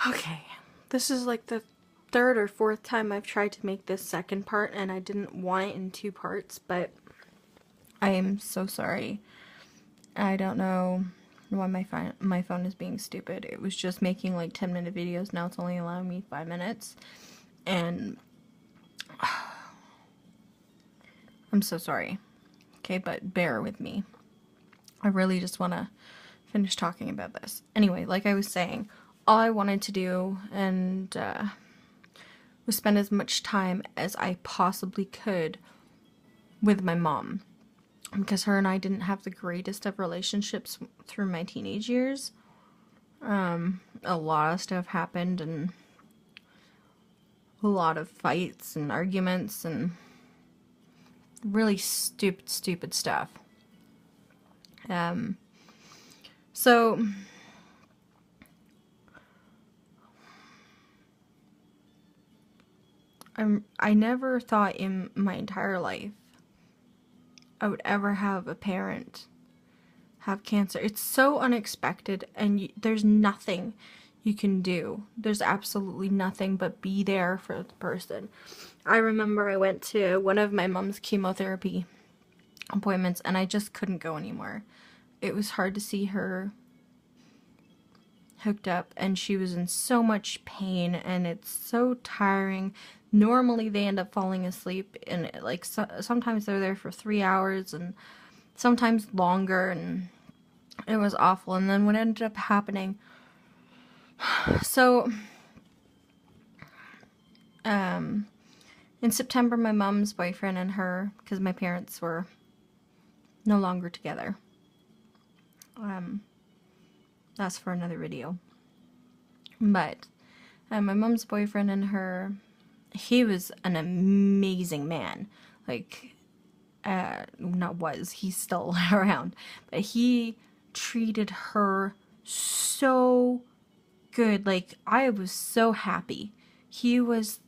Okay, this is like the third or fourth time I've tried to make this second part, and I didn't want it in two parts, but I am so sorry. I don't know why my phone is being stupid. It was just making like 10-minute videos. Now it's only allowing me 5 minutes, and I'm so sorry. Okay, but bear with me. I really just want to finish talking about this. Anyway, like I was saying, all I wanted to do and was spend as much time as I possibly could with my mom, because her and I didn't have the greatest of relationships through my teenage years. A lot of stuff happened, and a lot of fights and arguments and really stupid stuff. So I never thought in my entire life I would ever have a parent have cancer. It's so unexpected, and there's nothing you can do. There's absolutely nothing but be there for the person. I remember I went to one of my mom's chemotherapy appointments, and I just couldn't go anymore. It was hard to see her hooked up, and she was in so much pain, and it's so tiring. Normally they end up falling asleep, and sometimes they're there for 3 hours and sometimes longer, and it was awful. And then what ended up happening, so in September, my mom's boyfriend and her, because my parents were no longer together, that's for another video, but my mom's boyfriend and her, he was an amazing man. Like, he's still around, but he treated her so good. Like, I was so happy. He was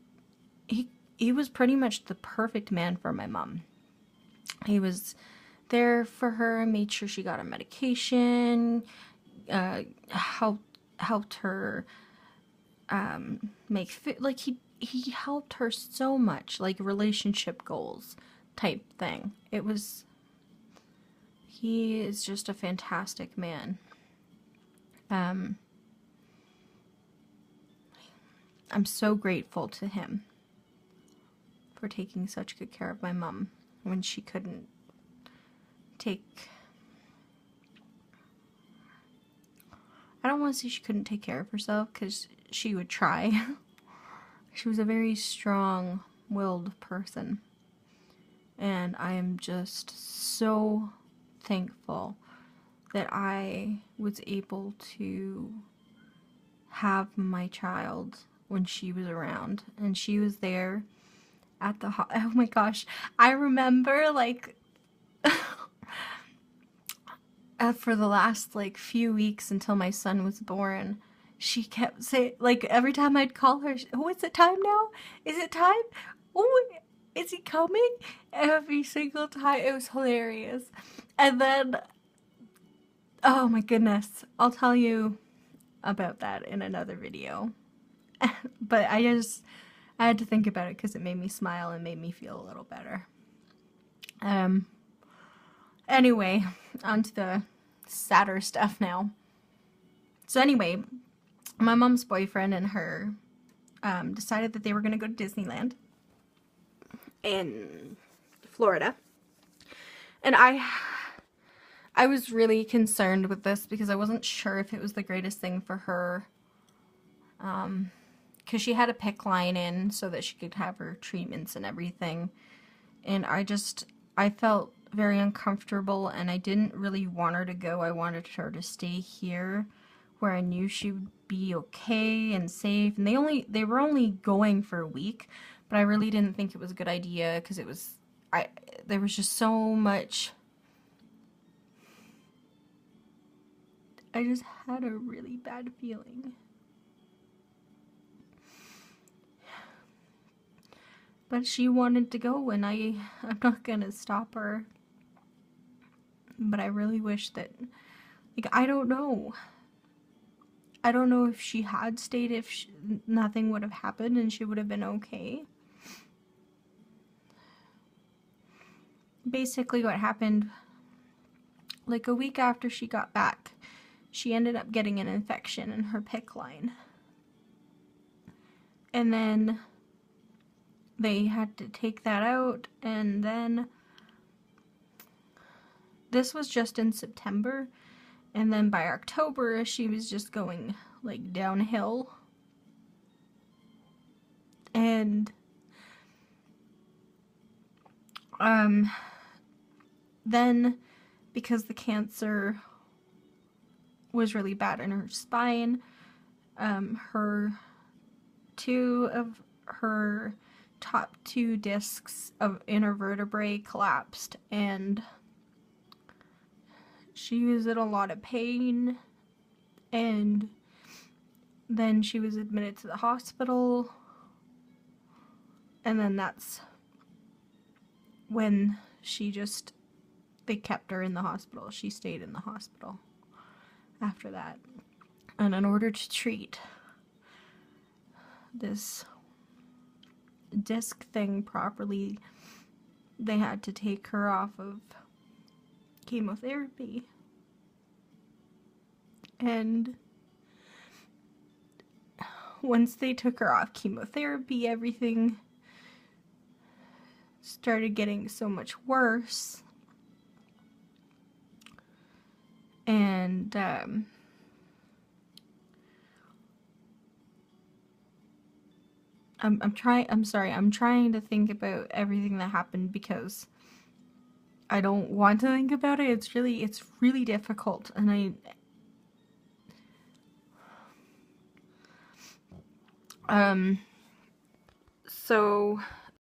pretty much the perfect man for my mom. He was there for her, made sure she got her medication, helped her make fit. Like, he helped her so much, like relationship goals type thing. He is just a fantastic man. I'm so grateful to him for taking such good care of my mom when she couldn't take, I don't want to say she couldn't take care of herself, because she would try. She was a very strong-willed person, and I am just so thankful that I was able to have my child when she was around, and she was there at the oh my gosh, I remember, like, for the last like few weeks until my son was born, she kept saying, like, every time I'd call her, oh, is it time now? Is it time? Oh, is he coming? Every single time. It was hilarious. And then, oh my goodness, I'll tell you about that in another video. But I had to think about it because it made me smile and made me feel a little better. Anyway, on to the sadder stuff now. So anyway, my mom's boyfriend and her decided that they were going to go to Disneyland in Florida. And I was really concerned with this because I wasn't sure if it was the greatest thing for her. Because she had a PICC line in so that she could have her treatments and everything. And I felt very uncomfortable, and I didn't really want her to go. I wanted her to stay here where I knew she would be okay and safe. And they were only going for a week, but I really didn't think it was a good idea because there was just so much. I just had a really bad feeling. But she wanted to go, and I'm not gonna stop her. But I really wish that, like, I don't know. I don't know if she had stayed, if nothing would have happened and she would have been okay. Basically what happened, like a week after she got back, she ended up getting an infection in her PICC line. And then they had to take that out, and then this was just in September, and then by October she was just going like downhill. And then because the cancer was really bad in her spine, two of her top 2 discs in her vertebrae collapsed, and she was in a lot of pain, and then she was admitted to the hospital, and then that's when they kept her in the hospital. She stayed in the hospital after that. And in order to treat this disc thing properly, they had to take her off of chemotherapy. And once they took her off chemotherapy, everything started getting so much worse. And I'm trying to think about everything that happened because I don't want to think about it. It's really difficult, and so